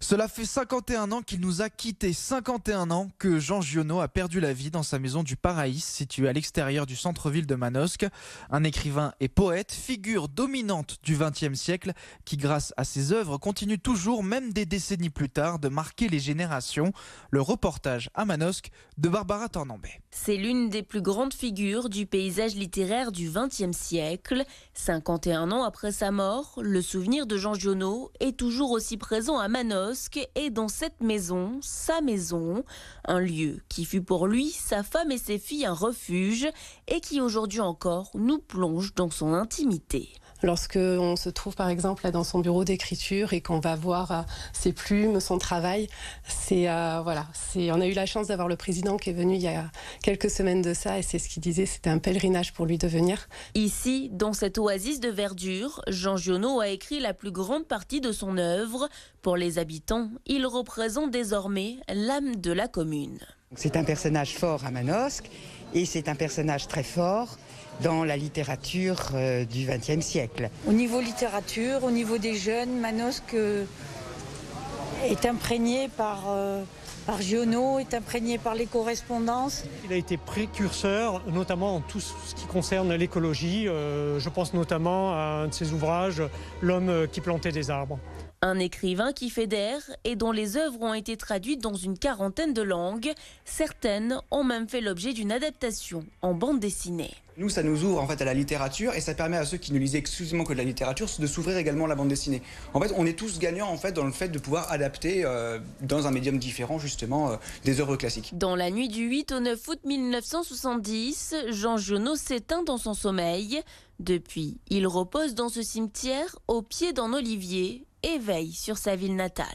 Cela fait 51 ans qu'il nous a quittés, 51 ans que Jean Giono a perdu la vie dans sa maison du Paraïs, située à l'extérieur du centre-ville de Manosque. Un écrivain et poète, figure dominante du XXe siècle, qui grâce à ses œuvres continue toujours, même des décennies plus tard, de marquer les générations. Le reportage à Manosque de Barbara Tornambet. C'est l'une des plus grandes figures du paysage littéraire du XXe siècle. 51 ans après sa mort, le souvenir de Jean Giono est toujours aussi présent à Manosque et dans cette maison, sa maison, un lieu qui fut pour lui, sa femme et ses filles un refuge et qui aujourd'hui encore nous plonge dans son intimité. Lorsque on se trouve par exemple là dans son bureau d'écriture et qu'on va voir ses plumes, son travail, on a eu la chance d'avoir le président qui est venu il y a quelques semaines de ça et c'est ce qu'il disait, c'était un pèlerinage pour lui de venir. Ici, dans cette oasis de verdure, Jean Giono a écrit la plus grande partie de son œuvre. Pour les habitants, il représente désormais l'âme de la commune. C'est un personnage fort à Manosque et c'est un personnage très fort dans la littérature du XXe siècle. Au niveau littérature, au niveau des jeunes, Manosque est imprégné par Giono, est imprégné par les correspondances. Il a été précurseur, notamment en tout ce qui concerne l'écologie. Je pense notamment à un de ses ouvrages, L'homme qui plantait des arbres. Un écrivain qui fédère et dont les œuvres ont été traduites dans une quarantaine de langues. Certaines ont même fait l'objet d'une adaptation en bande dessinée. Nous, ça nous ouvre en fait à la littérature et ça permet à ceux qui ne lisaient exclusivement que de la littérature de s'ouvrir également à la bande dessinée. En fait, on est tous gagnants en fait dans le fait de pouvoir adapter dans un médium différent justement des œuvres classiques. Dans la nuit du 8 au 9 août 1970, Jean Giono s'éteint dans son sommeil. Depuis, il repose dans ce cimetière au pied d'un olivier et veille sur sa ville natale.